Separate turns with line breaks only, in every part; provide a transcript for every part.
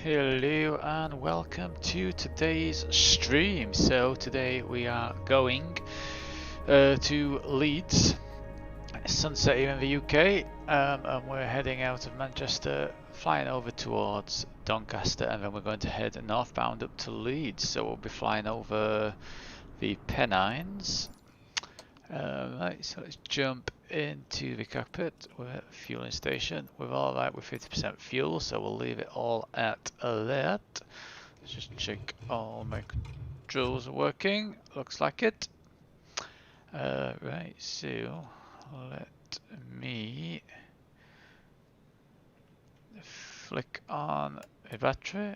Hello and welcome to today's stream. So today we are going to Leeds, sunset here in the UK, and we're heading out of Manchester, flying over towards Doncaster, and then we're going to head northbound up to Leeds. So we'll be flying over the Pennines. Right, so let's jump into the cockpit. We're at the fueling station. We're all right with 50% fuel, so we'll leave it all at that. Let's just check all my controls are working. Looks like it. Right, so let me flick on the battery.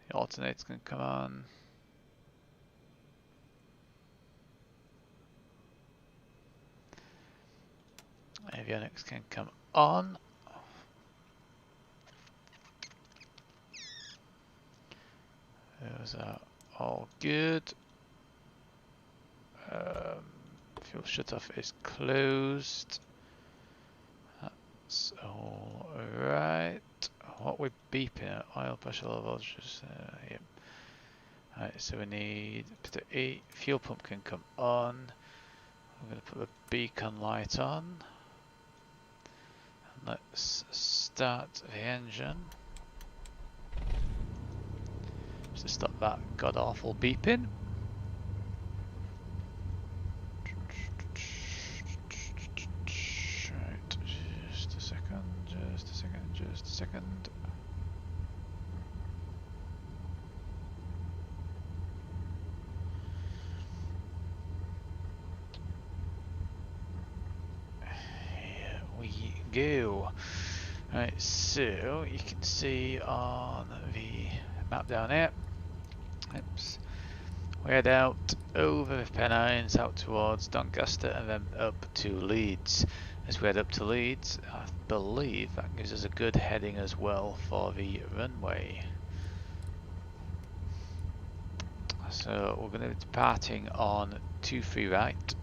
The alternator's going to come on. Avionics can come on. Those are all good. Fuel shutoff is closed. That's all right. What we're beeping, oil pressure levels, just yep. Alright, so we need a fuel pump can come on. We're going to put the beacon light on. And let's start the engine. Just to stop that god awful beeping. Right, just a second. Here we go. Right, so you can see on the map down here. Oops. We head out over the Pennines, out towards Doncaster, and then up to Leeds. As we head up to Leeds, I believe that gives us a good heading as well for the runway. So we're going to be departing on 23 right.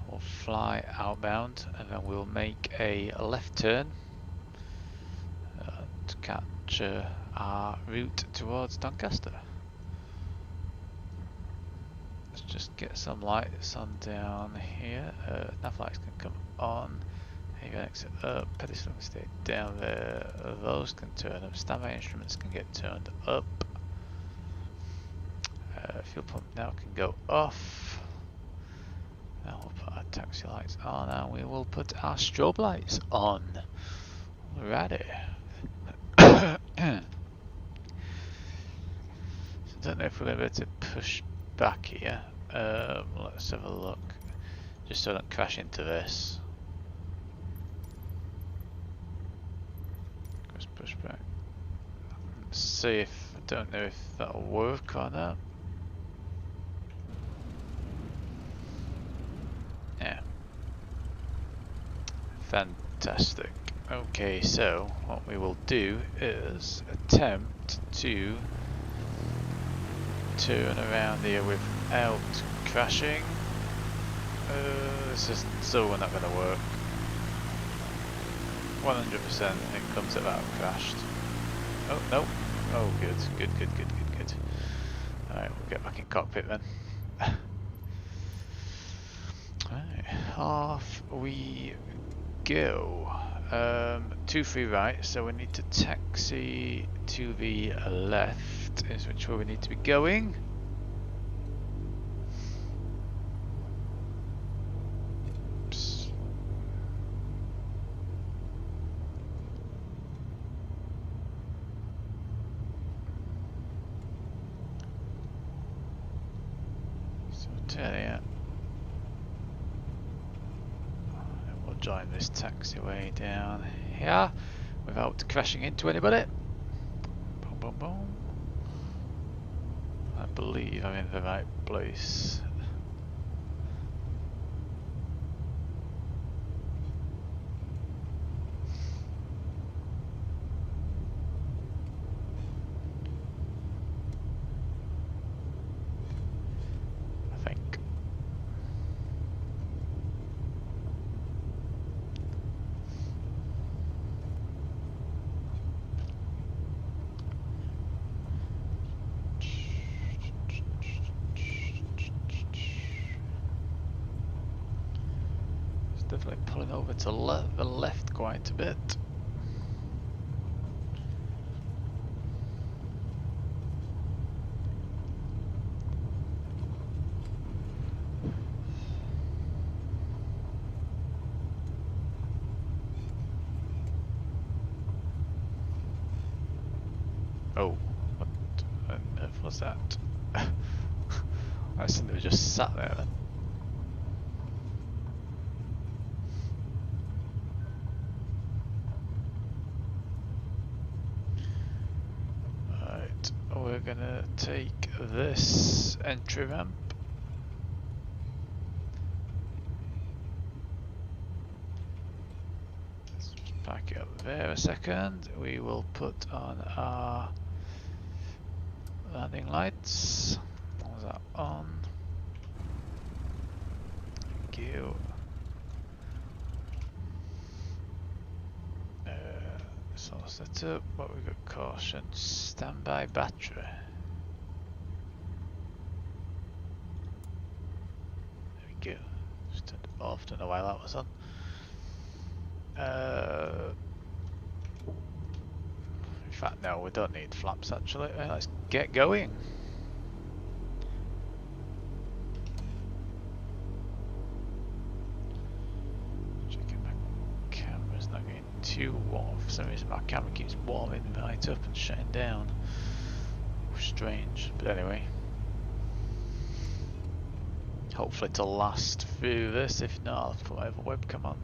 We'll fly outbound, and then we'll make a left turn to catch our route towards Doncaster. Let's just get some lights on down here. Nav lights can come on. You can exit up. Pedestal can stay down there. Those can turn up. Standby instruments can get turned up. Fuel pump now can go off. Now we'll put our taxi lights on, and we will put our strobe lights on. Alrighty. So I don't know if we're going to be able to push back here. Let's have a look, just so I don't crash into this. Just push back. Let's see if, I don't know if that'll work or not. Yeah. Fantastic. Okay, so what we will do is attempt to turn around here without crashing. This is still not going to work. 100% it comes about crashed. Oh no. Oh good. Alright, we'll get back in cockpit then. Right, off we go. 23 right, so we need to taxi to the left, is which way we need to be going. Oops. So turn here. Join this taxiway down here without crashing into anybody. Boom, boom, boom. I believe I'm in the right place. I think. Definitely pulling over to the left quite a bit. Oh, what on earth was that? I assumed they were just sat there then. Right, we're gonna take this entry ramp. Let's just park it up there a second. We will put on our landing lights. Was that on? Thank you. So set up. What we got? Caution. Standby battery. There we go. Just turned it off. Don't know why that was on. In fact, no, we don't need flaps actually. Let's get going. Checking my camera's not getting too warm. For some reason my camera keeps warming right up and shutting down. Strange, but anyway. Hopefully it'll last through this. If not, I'll put my other webcam on.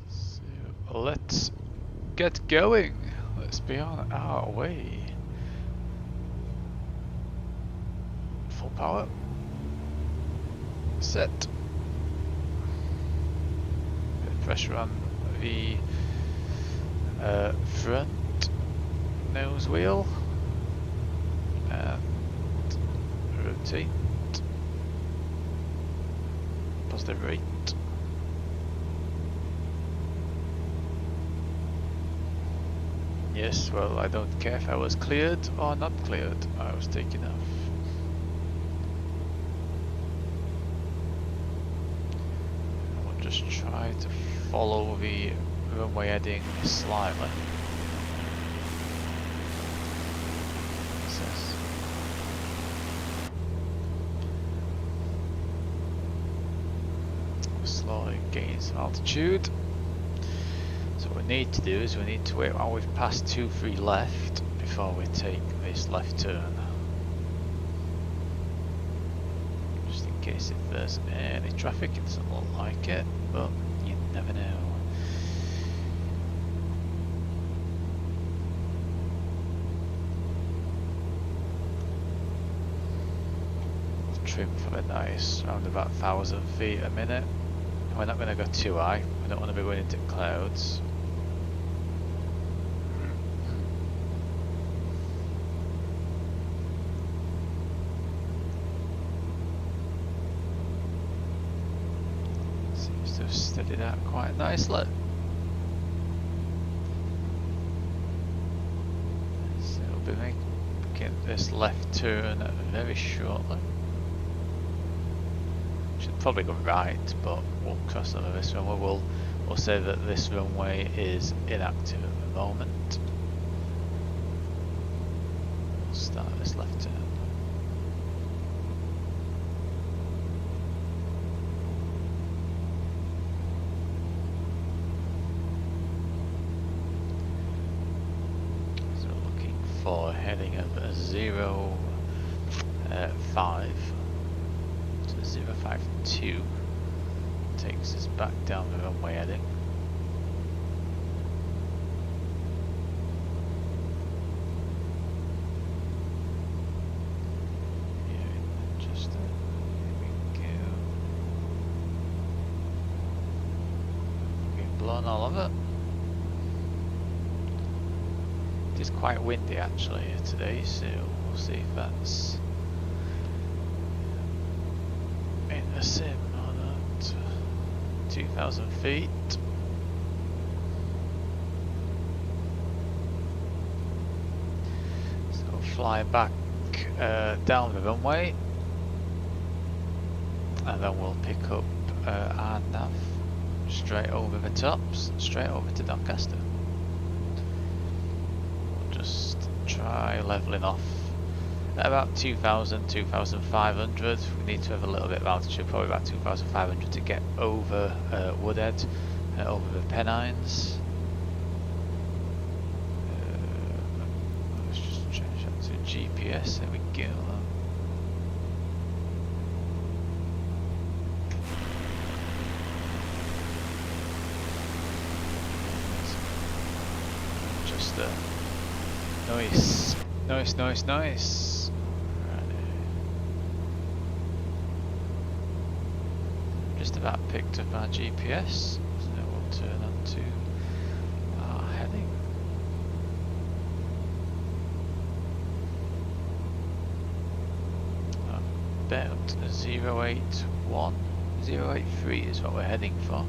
So let's get going. Let's be on our way. Full power. Set. Bit of pressure on the front nose wheel. And rotate. Positive rate. Yes, well, I don't care if I was cleared or not cleared. I was taking off. We'll just try to follow the runway heading slightly. Slowly gain some altitude. So what we need to do is we need to wait while we've passed 2-3 left before we take this left turn. Just in case if there's any traffic, it doesn't look like it, but you never know. Trim for a nice around about 1,000 feet a minute. We're not going to go too high. We don't want to be going into clouds. Seems to have steadied out quite nicely. So we'll be making this left turn very shortly. Should probably go right, but we'll cross over this runway. We'll say that this runway is inactive at the moment. We'll start this left turn. So looking for a heading of 0.5. 052 takes us back down the runway heading. Here we go. Getting blown all over. It is quite windy actually here today, so we'll see if that's a sim on at 2,000 feet. So fly back down the runway and then we'll pick up our nav straight over the tops, straight over to Doncaster. We'll just try levelling off at about 2,000, 2,500. We need to have a little bit of altitude, probably about 2,500 to get over Woodhead, over the Pennines. Let's just change that to GPS, there we go. Just nice. Just about picked up our GPS, so we'll turn on to our heading. About 081, 083 is what we're heading for.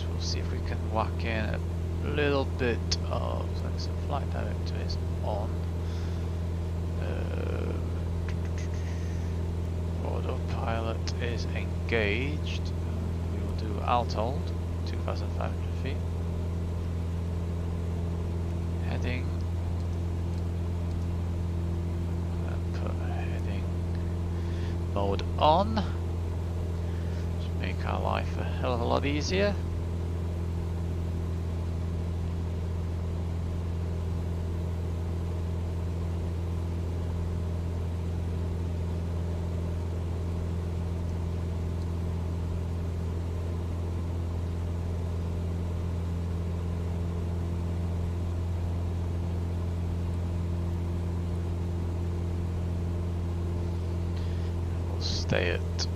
We'll see if we can whack in a little bit of, like, so flight director is on. Autopilot is engaged. We will do alt hold, 2,500 feet. Heading. And put heading mode on. Just make our life a hell of a lot easier. Stay at,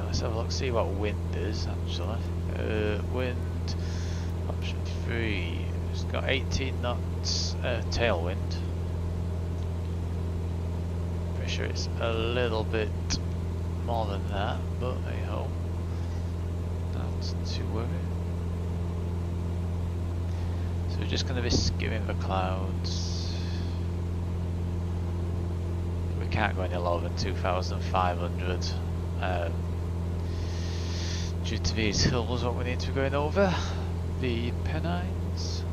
let's have a look, see what wind is actually. Wind, option 3, it's got 18 knots tailwind. Pretty sure it's a little bit more than that, but hey ho, not to worry. So we're just going to be skimming the clouds. Can't go any lower than 2,500 due to these hills what we need to be going over, the Pennines.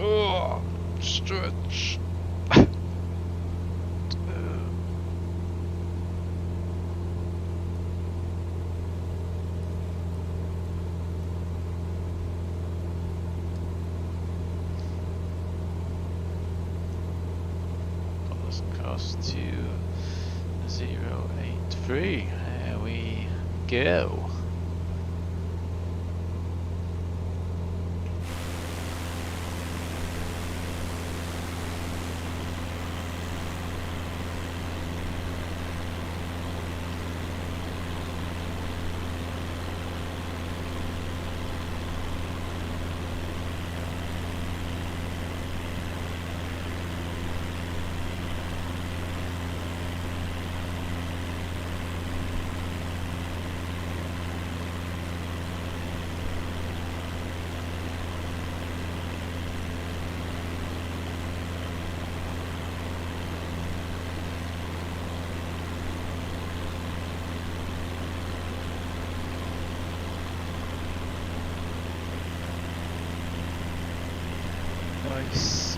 Oh, stretch. To 083. There we go. Nice.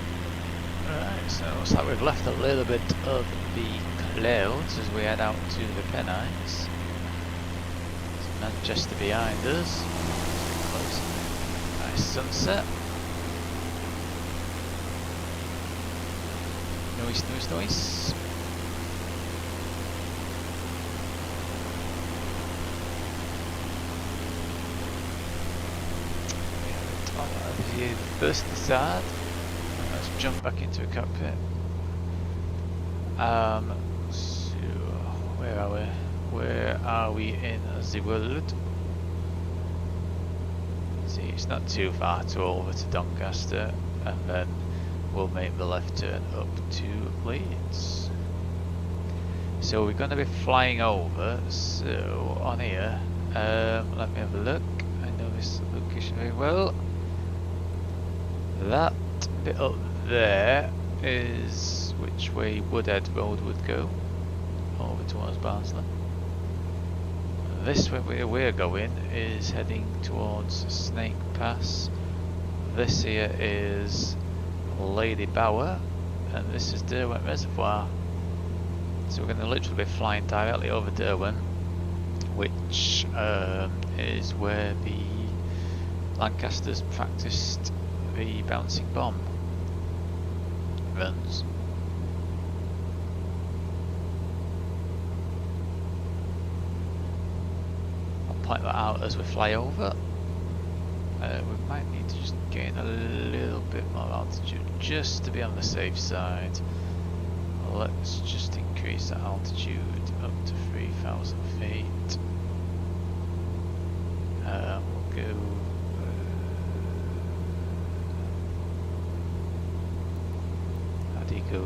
Alright, so it looks like we've left a little bit of the clouds as we head out to the Pennines. Manchester behind us. Nice sunset. Noise. The first facade. Let's jump back into a cockpit. So where are we? Where are we in the world? See, it's not too far to over to Doncaster, and then we'll make the left turn up to Leeds. So we're going to be flying over. So on here, let me have a look. I know this location very well. That bit up there is which way Woodhead Road would go, over towards Barnsley. This way where we're going is heading towards Snake Pass. This here is Lady Bower, and this is Derwent Reservoir. So we're going to literally be flying directly over Derwent, which is where the Lancasters practiced the bouncing bomb runs. I'll point that out as we fly over. We might need to just gain a little bit more altitude just to be on the safe side. Let's just increase that altitude up to 3,000 feet. We'll go. How do you go?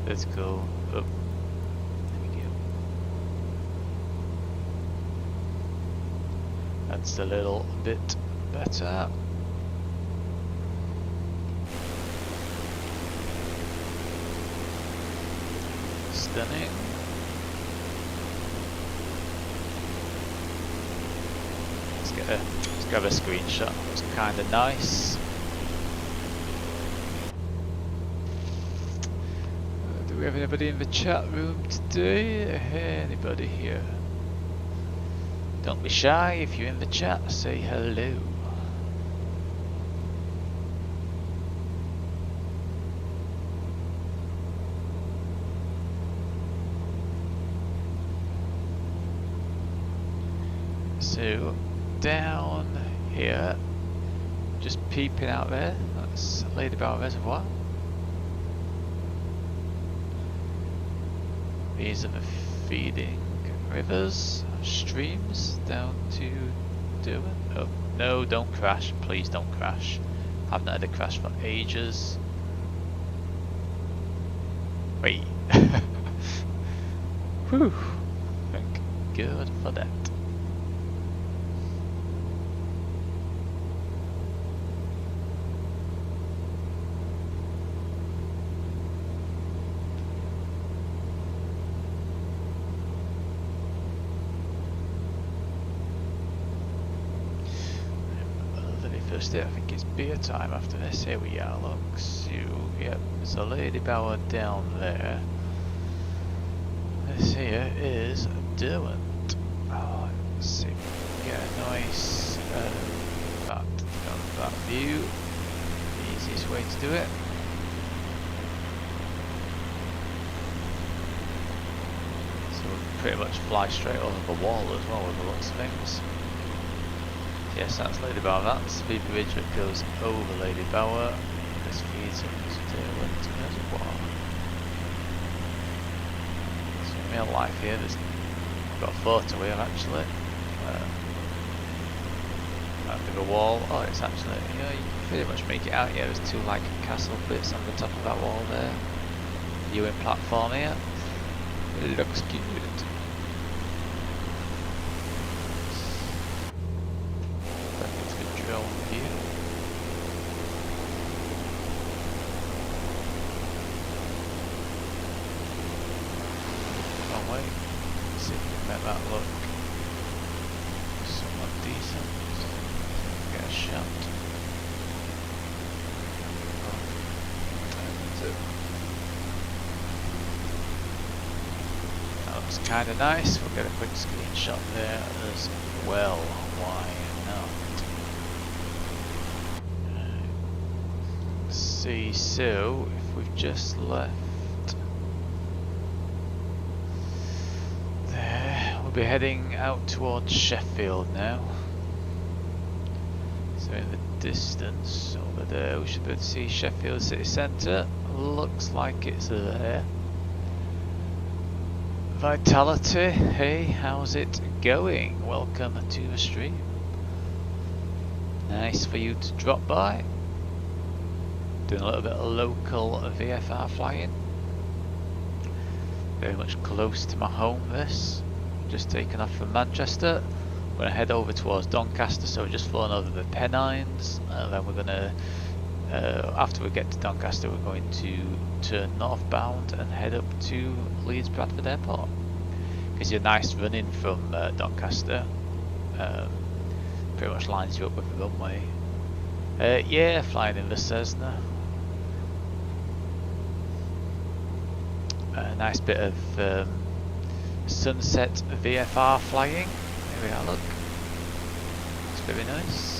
Let's go up. There we go. That's a little bit better. Stunning. Let's grab a screenshot. It's kind of nice. Do we have anybody in the chat room today? Anybody here? Don't be shy. If you're in the chat, say hello. So down here, just peeping out there, that's Lady Bower Reservoir. These are the feeding rivers, streams down to Derwent. Oh no, don't crash, please don't crash. I've not had a crash for ages. Wait. Whew, thank God for that. I think it's beer time after this. Here we are, look. So, yep, there's a Lady Bower down there. This here is Derwent. Oh, let's see if we can get a nice that view. Easiest way to do it. So we'll pretty much fly straight over the wall as well with lots of things. Yes, that's Lady Bower. That's the bridge that goes over Lady Bower. This feeds into Derwent Reservoir. So in real life here, I've got a photo here actually. That big a wall. Oh, it's actually, you know, you can pretty much make it out here. There's two like castle bits on the top of that wall there. Viewing platform here. It looks good. See if we can make that look somewhat decent. Get a shot. That looks kind of nice. We'll get a quick screenshot there as well. Why not? See, so if we've just left. We're heading out towards Sheffield now. So in the distance over there we should be able to see Sheffield city centre. Looks like it's there. Vitality, hey, how's it going? Welcome to the stream. Nice for you to drop by. Doing a little bit of local VFR flying. Very much close to my home this. Just taken off from Manchester. We're going to head over towards Doncaster, so we're just flown over the Pennines, and then we're going to, after we get to Doncaster, we're going to turn northbound and head up to Leeds Bradford Airport. Gives you a nice run in from Doncaster. Pretty much lines you up with the runway. Yeah, flying in the Cessna. A nice bit of sunset VFR flying. Here we are, look. It's very nice.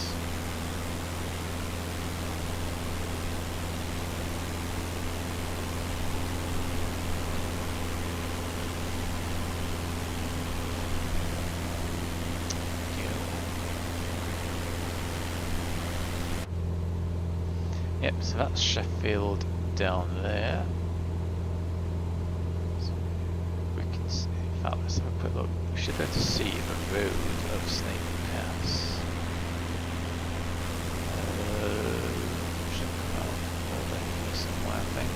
Yep, so that's Sheffield down there. Let's have a quick look. We should be able to see the road of Snake Pass. Should come out over here somewhere, I think.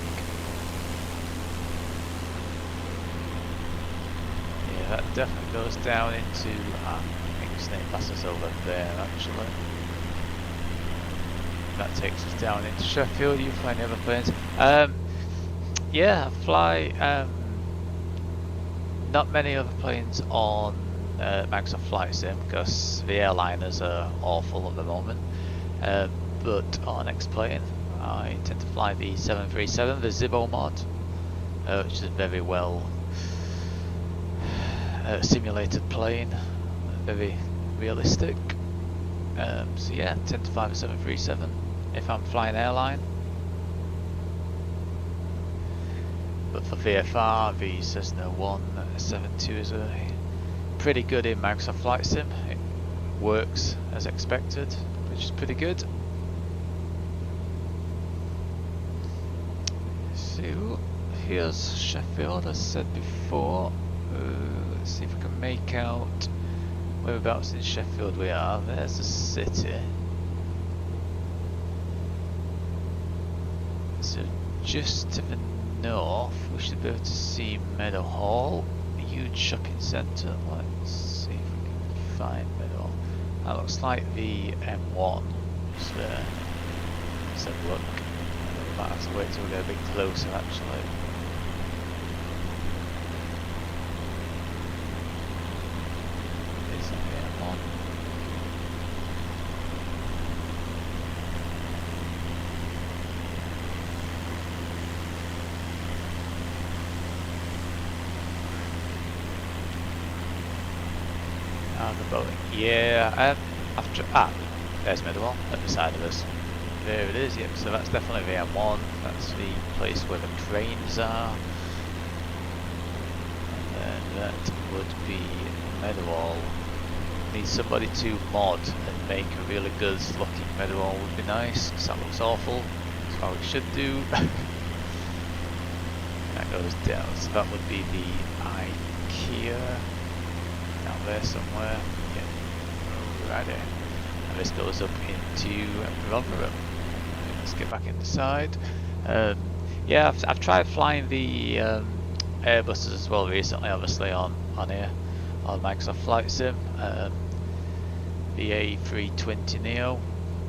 Yeah, that definitely goes down into. I think Snake Pass is over there actually. That takes us down into Sheffield. You fly any other planes? Yeah, I fly. Not many other planes on Microsoft Flight Sim because the airliners are awful at the moment. But on X-Plane, I tend to fly the 737, the Zibbo mod, which is a very well simulated plane, very realistic. So yeah, I tend to fly the 737 if I'm flying airline. But for VFR, the Cessna 172 is pretty good in Microsoft Flight Sim. It works as expected, which is pretty good. So here's Sheffield, as I said before. Let's see if we can make out whereabouts in Sheffield we are. There's the city. So just to the north, we should be able to see Meadow Hall, a huge shopping centre. Let's see if we can find Meadow Hall. That looks like the M1 is there. Let's have a look. We might have to wait till we get a bit closer actually. Is that the M1? The Boeing. Yeah, there's Midwell at the side of us. There it is, yep, so that's definitely the M1. That's the place where the cranes are. And then that would be Meadowall. Need somebody to mod and make a really good looking Meadowall would be nice, because that looks awful. That's what we should do. That goes down, so that would be the IKEA. Down there somewhere. Yeah. Alrighty. And this goes up into Rotherham. Let's get back inside. Yeah, I've tried flying the Airbuses as well recently, obviously on here on Microsoft Flight Sim. The A320 Neo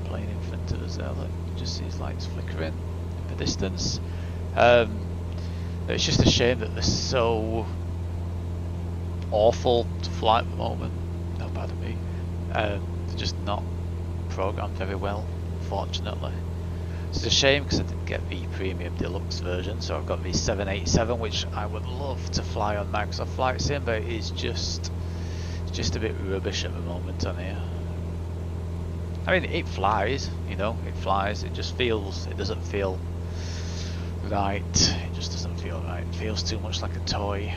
playing in front of us there. Look, just see his lights flickering in the distance. It's just a shame that they're so awful to fly at the moment. No bad of me. They're just not programmed very well, unfortunately. It's a shame because I didn't get the premium deluxe version, so I've got the 787, which I would love to fly on Microsoft Flight Sim, but it's just a bit rubbish at the moment on here. I mean, it flies, you know, it flies. It just feels, it doesn't feel right. It just doesn't feel right. It feels too much like a toy.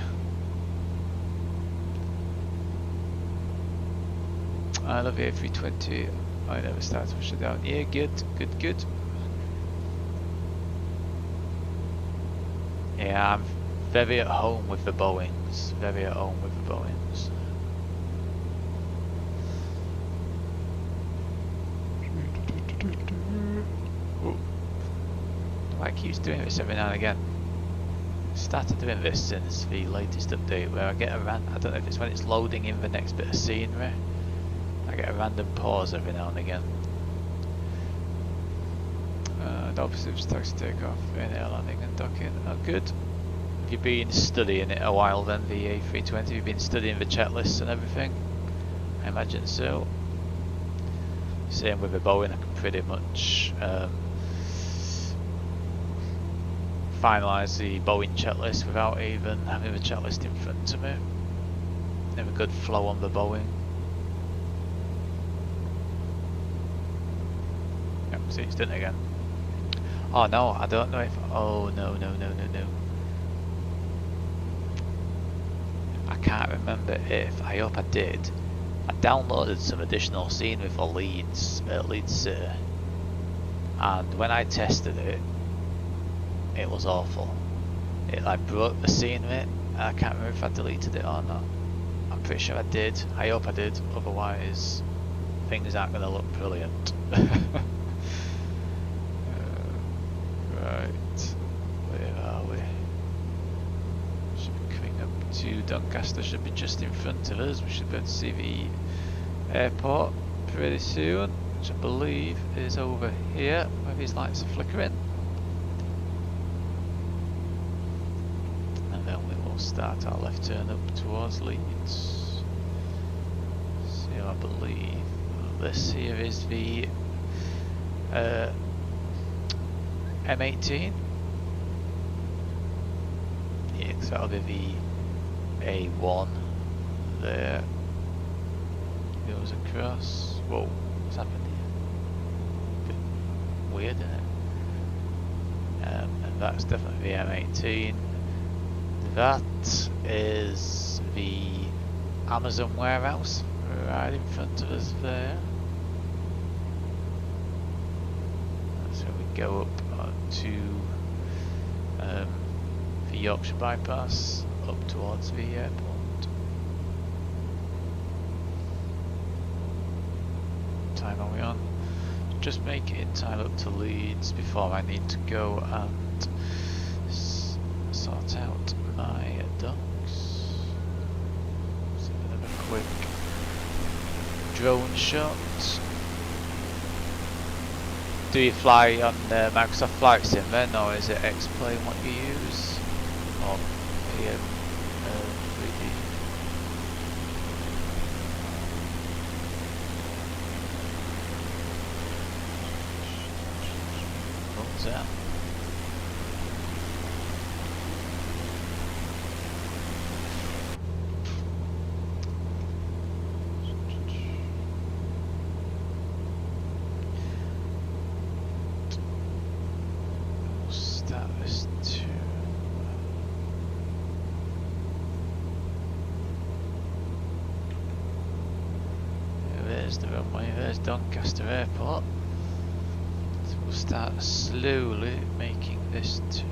I love the A320. I never started to push it down. Yeah, good. Yeah, I'm very at home with the Boeings. Why it keeps doing this every now and again? Started doing this since the latest update, where I get a I don't know if it's when it's loading in the next bit of scenery, I get a random pause every now and again. Opposite taxi takeoff, in-air landing and docking. Oh, good. Have you been studying it a while then, the A320? Have you been studying the checklists and everything? I imagine so. Same with the Boeing, I can pretty much finalise the Boeing checklist without even having the checklist in front of me. Have a good flow on the Boeing. Yep, see, it's done it again. Oh no, I don't know if... Oh no. I can't remember if... I hope I did. I downloaded some additional scenery for Leeds, Leeds City. And when I tested it, it was awful. It like broke the scenery. I can't remember if I deleted it or not. I'm pretty sure I did. I hope I did, otherwise things aren't going to look brilliant. Right, where are we? Should be coming up to Doncaster, should be just in front of us. We should be able to see the airport pretty soon, which I believe is over here, where these lights are flickering. And then we will start our left turn up towards Leeds. So I believe this here is the M18. Yeah, so that'll be the A1 there. Goes across. Whoa, what's happened here? Bit weird, isn't it? And that's definitely the M18. That is the Amazon warehouse right in front of us there. So we go up to the Yorkshire bypass up towards the airport. Time are we on? Just make it in time up to Leeds before I need to go and sort out my docks. So another quick drone shot. Do you fly on Microsoft Flight Sim then, or is it X-Plane what you use? Or 3D? What's that? There's the runway, there's Doncaster Airport. So we'll start slowly making this turn.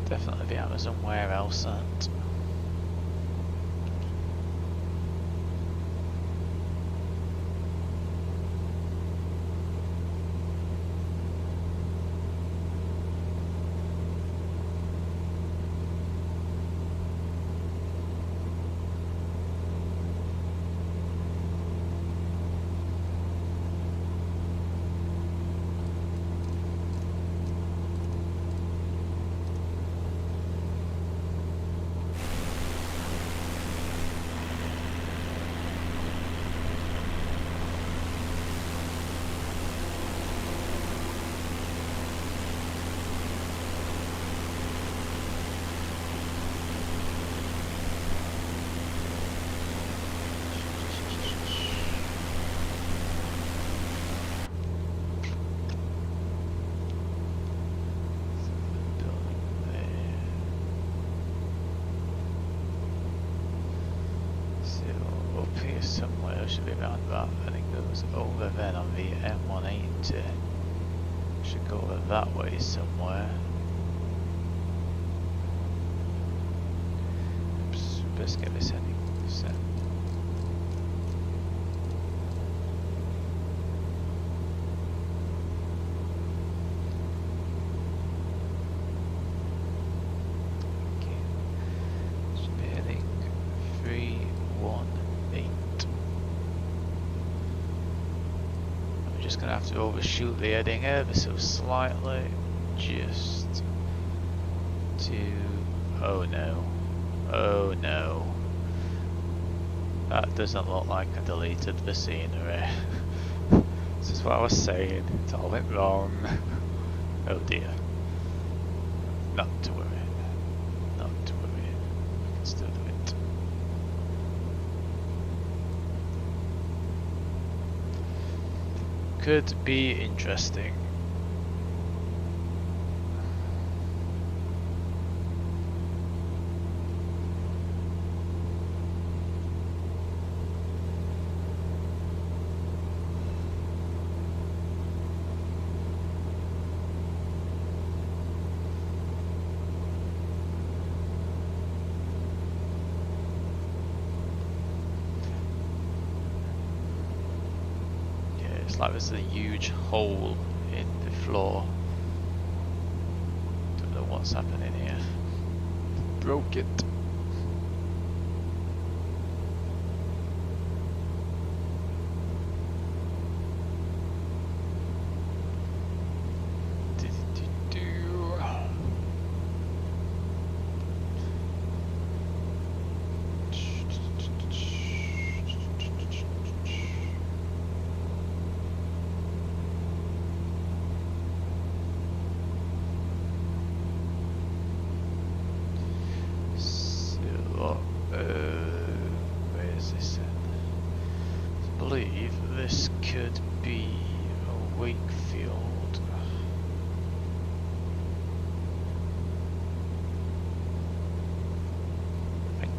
Definitely the Amazon warehouse that. somewhere. It should be around that. I think it goes over then on the M180. Should go over that way somewhere. Oops, best get this heading set. Just gonna have to overshoot the heading ever so slightly, just to, oh no, that doesn't look like I deleted the scenery. This is what I was saying, it all went wrong. Oh dear. Not to worry, we can still do it. Could be interesting. Like there's a huge hole in the floor. Don't know what's happening here. Broke it. Where's this then? I believe this could be a Wakefield. I think.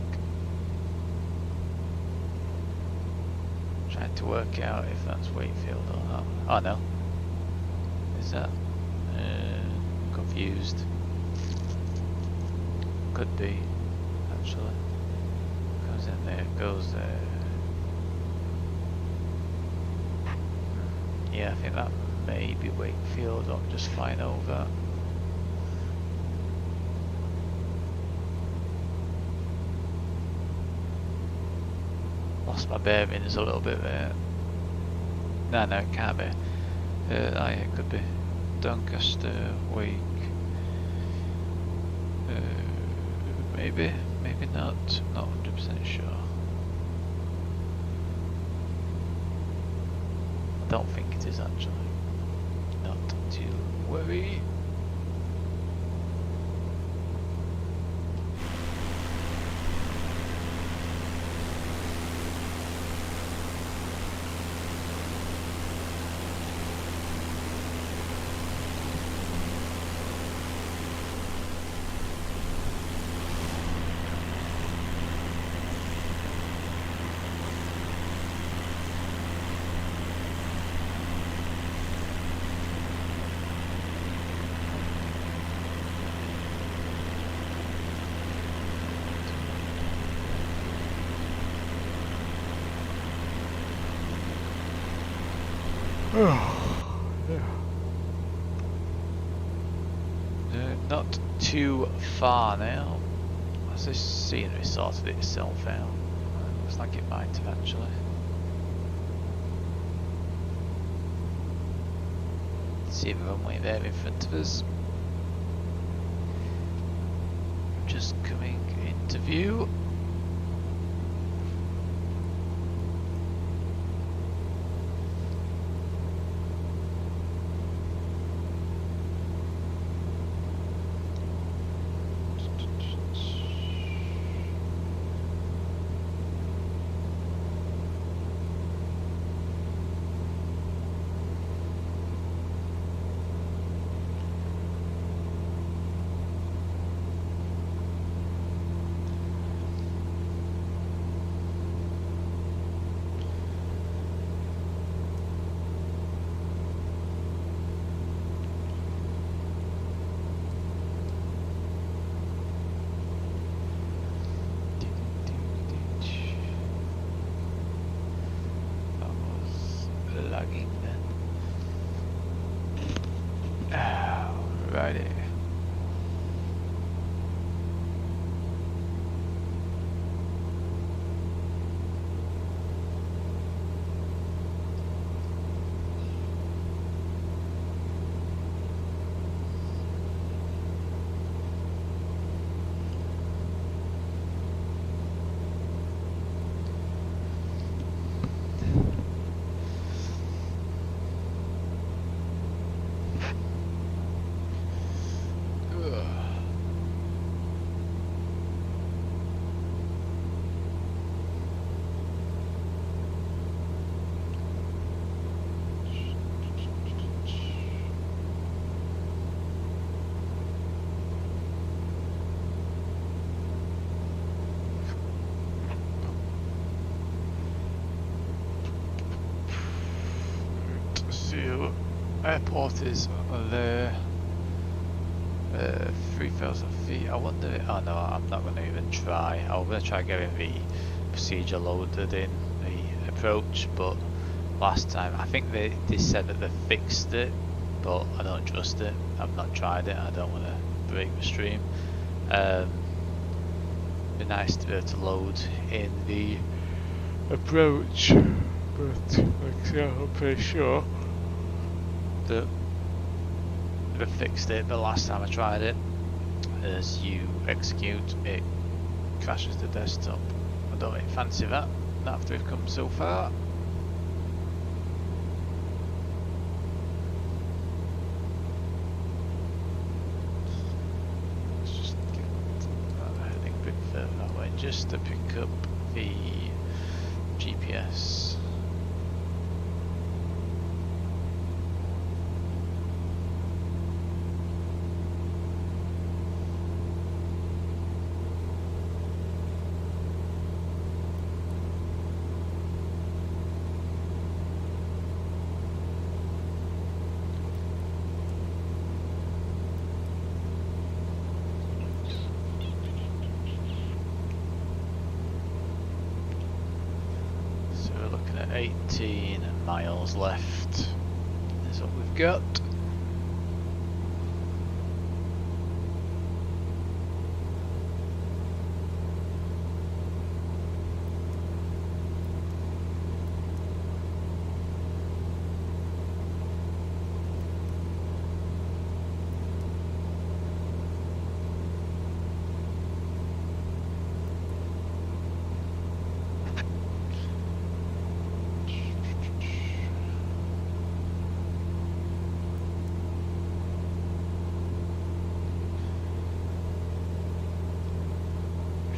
Trying to work out if that's Wakefield or not. Oh no. Is that? Confused. Could be. Actually, goes in there, goes there. Yeah, I think that may be Wakefield. I'm just flying over. Lost my bearings a little bit there. No, it can't be. Yeah, it could be Doncaster, Wake. Maybe. Maybe not 100% sure. I don't think it is actually. Not to worry. Not too far now. As this scenery sorted itself out. Looks like it might have actually. See the runway there in front of us. Just coming into view. lagging then. Oh, righty. So, airport is there. 3,000 feet. I wonder. Oh no, I'm not going to even try. I was going to try getting the procedure loaded in the approach, but last time I think they said that they fixed it, but I don't trust it. I've not tried it. I don't want to break the stream. Be nice to be able to load in the approach, but like I say, I'm pretty sure that they fixed it. But last time I tried it, as you execute, it crashes the desktop. I don't really fancy that, not after we've come so far. Let's just get heading a bit further that way, just to pick up the GPS. So we're looking at 18 miles left. That's what we've got.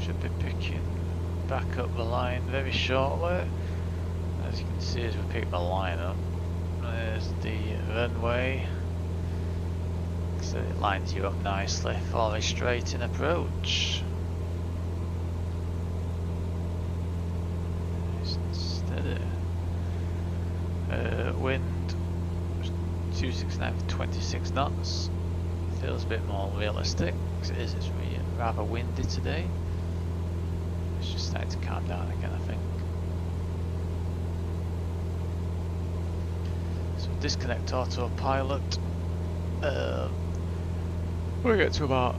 Should be picking back up the line very shortly. As you can see, as we pick the line up, there's the runway. So it lines you up nicely for a straight in approach. Nice and steady. Wind 269 for 26 knots. Feels a bit more realistic because it's really rather windy today. It's just starting to calm down again, I think. So disconnect autopilot. We'll get to about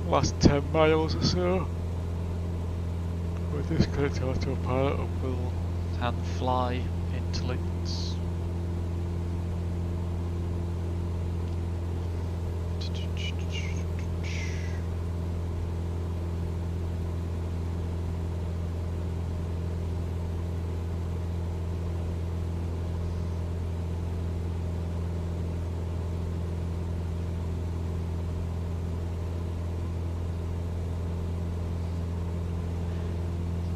last 10 miles or so. We'll disconnect autopilot and we'll hand fly into Leeds.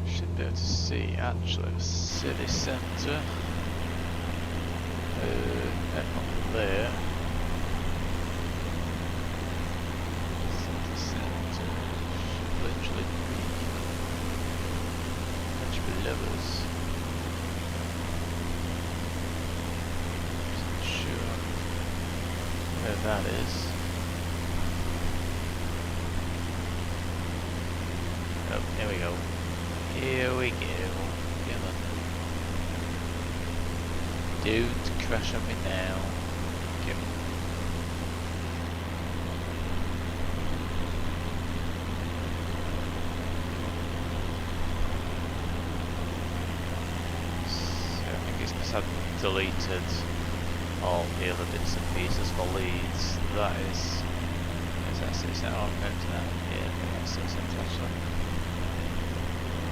Should be able to see actually the city centre. Up there. City centre should literally be much below us. Not sure where that is. Oh, here we go. Here we go. Come on. Don't crash on me now. Thank you. So I think it's because I've deleted all the other bits and pieces for Leeds. That is that 6 now? I'm going to that. Yeah, I think that's 6 actually.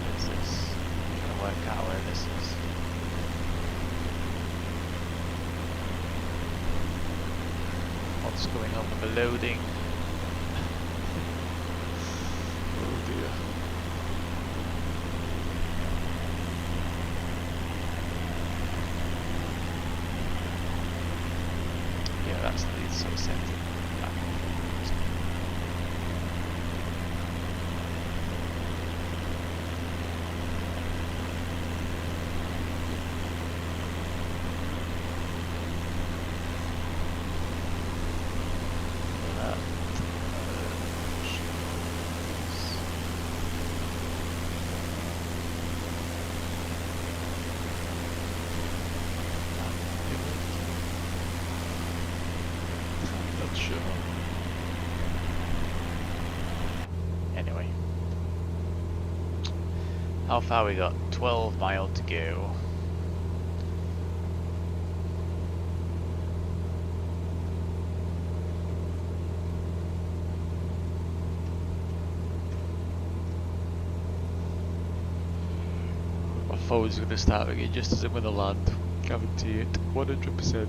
What is this? I'm trying to work out where this is. What's going on with the loading? Oh dear. Yeah, that's the Leeds City Centre. Sure. Anyway, how far we got? 12 miles to go. My phone's going to start ringing just as I'm going to land. Guarantee it, 100%.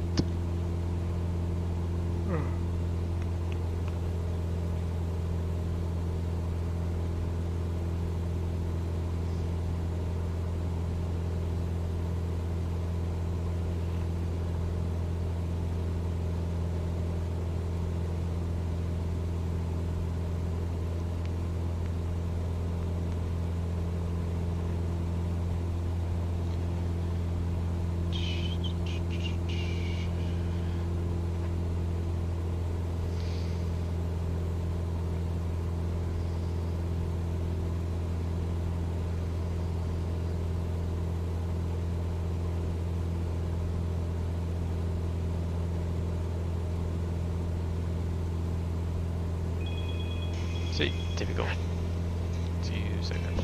See, typical. 2 seconds.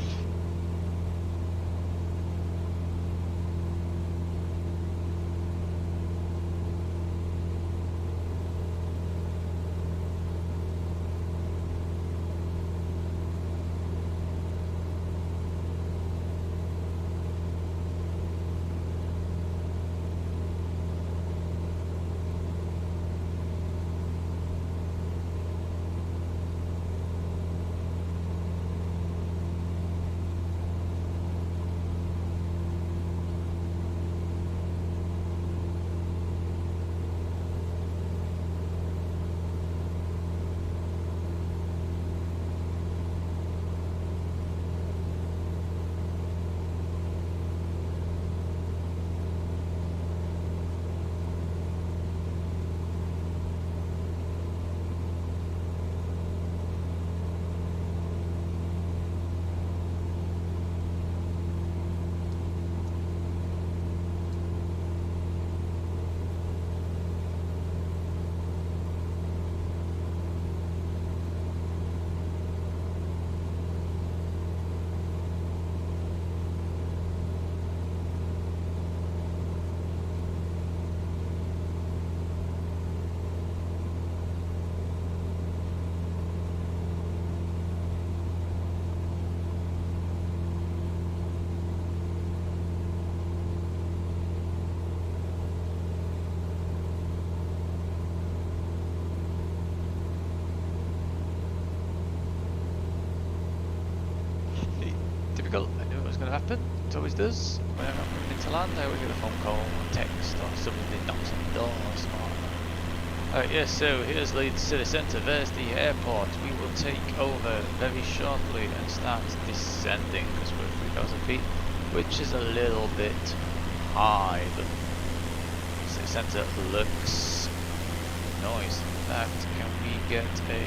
Typical, I knew it was going to happen. It always does. Whenever I'm moving into land, I always get a phone call or text or somebody knocks on the door or something. Alright, yes, so here's Leeds City Centre, there's the airport. We will take over very shortly and start descending because we're 3,000 feet, which is a little bit high, but City Centre looks nice. In fact, can we get a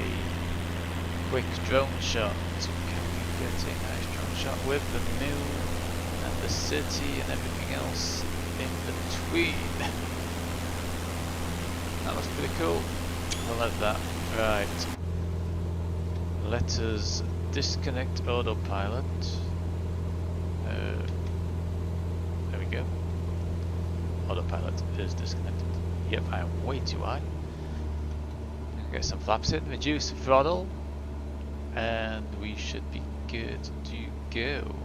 quick drone shot? Can we get a nice drone shot with the mill and the city and everything else? in between. That looks pretty cool. I like that. Right. Let us disconnect autopilot. There we go. Autopilot is disconnected. Yep, I am way too high. Get some flaps in, reduce the throttle, and we should be good to go.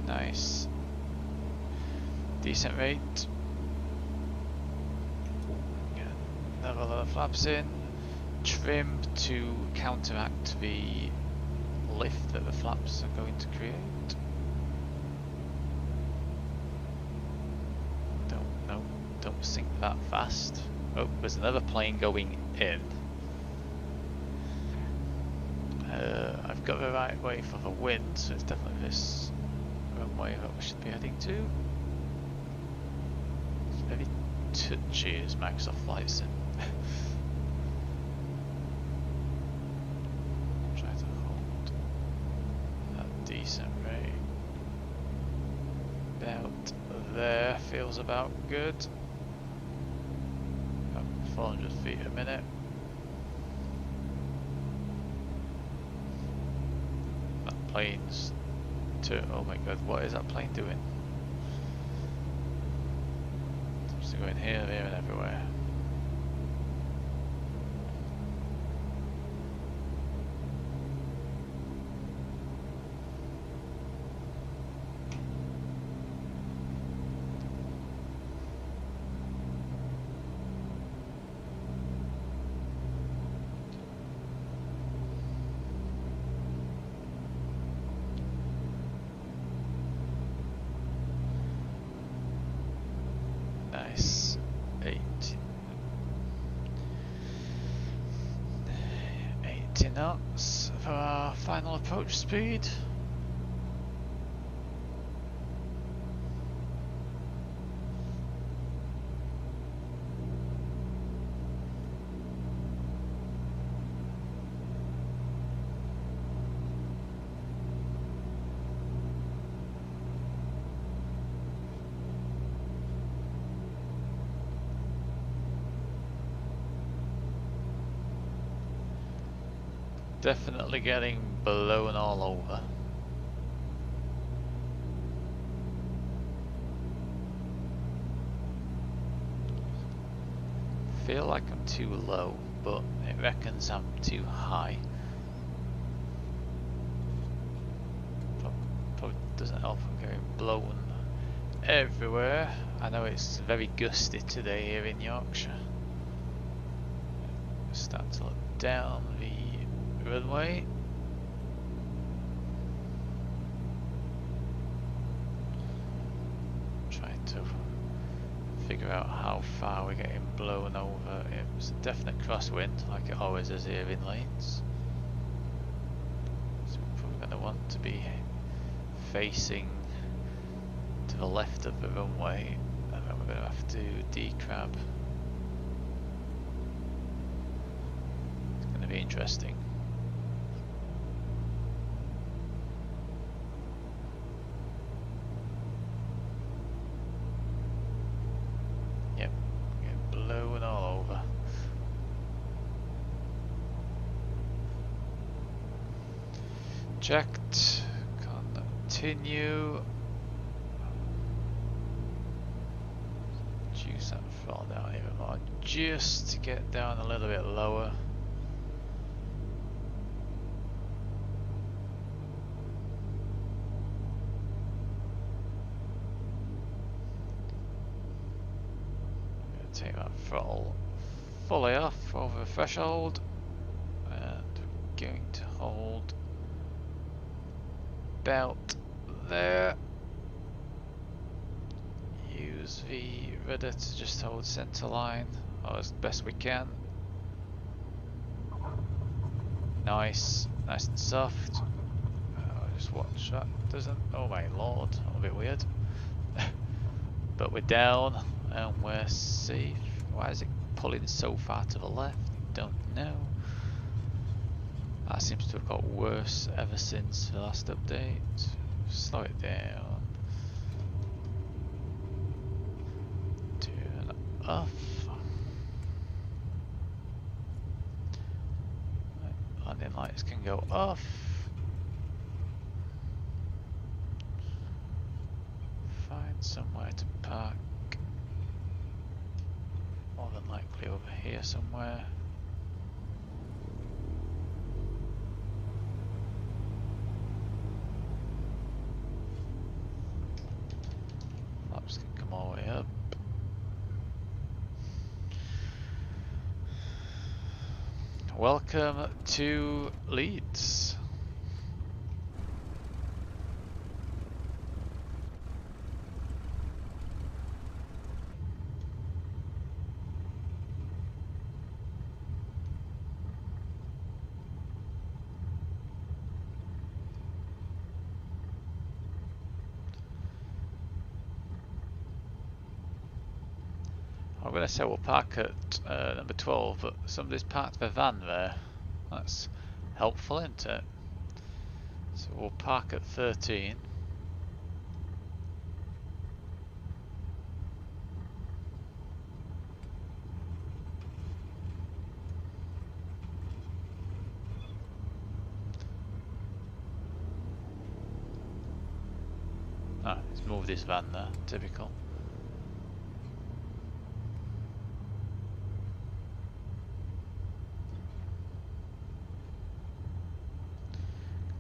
Nice. Decent rate. Get another lot of flaps in. Trim to counteract the lift that the flaps are going to create. Don't sink that fast. Oh, there's another plane going in. I've got the right way for the wind, so it's definitely this runway that we should be heading to. It's very touchy as Microsoft Flight Sim. Try to hold that decent rate. About there, feels about good. 400 feet a minute. That plane's oh my god, what is that plane doing? Seems to go in here, there and everywhere. Nice. 80 knots for our final approach speed. Definitely getting blown all over. Feel like I'm too low, but it reckons I'm too high. Probably doesn't help I'm getting blown everywhere. I know it's very gusty today here in Yorkshire. Start to look down the runway. Trying to figure out how far we're getting blown over. It's a definite crosswind, like it always is here in Leeds. So we're probably going to want to be facing to the left of the runway, and then we're going to have to decrab. It's going to be interesting. Checked. Continue. Juice that throttle down even more, just to get down a little bit lower. I'm going to take that throttle fully off over the threshold, and we're going to hold about there. Use the rudder to just hold center line or as best we can. Nice, nice and soft. Just watch that doesn't. Oh my lord, a bit weird. But we're down and we're safe. Why is it pulling so far to the left? Don't know. That seems to have got worse ever since the last update. Slow it down. off. Landing lights can go off. Find somewhere to park. More than likely over here somewhere. Flaps can come all the way up. Welcome to Leeds. I'm going to say we'll park at number 12, but somebody's parked their van there. That's helpful, isn't it? So we'll park at 13. Ah, he's moved his van there, typical.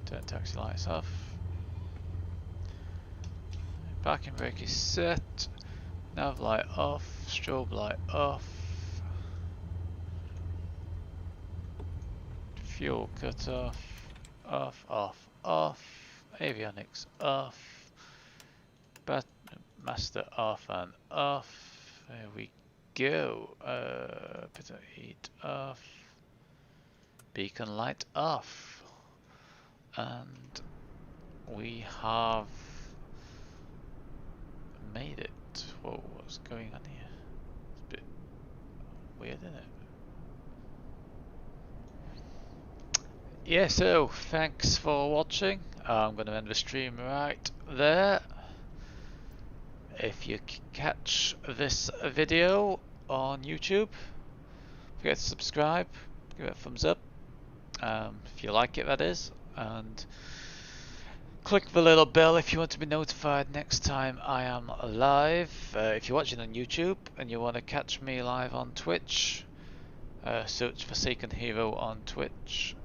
Turn taxi lights off. Parking brake is set. Nav light off. Strobe light off. Fuel cut off. Off, off, off. Avionics off. Master off and off. There we go. Put heat off. Beacon light off. And we have made it. Whoa, what's going on here? It's a bit weird, isn't it? Yeah, so thanks for watching. I'm going to end the stream right there. If you catch this video on YouTube, forget to subscribe, give it a thumbs up, if you like it, that is, and click the little bell if you want to be notified next time I am live. If you're watching on YouTube and you want to catch me live on Twitch, search for Forsaken Hero on Twitch.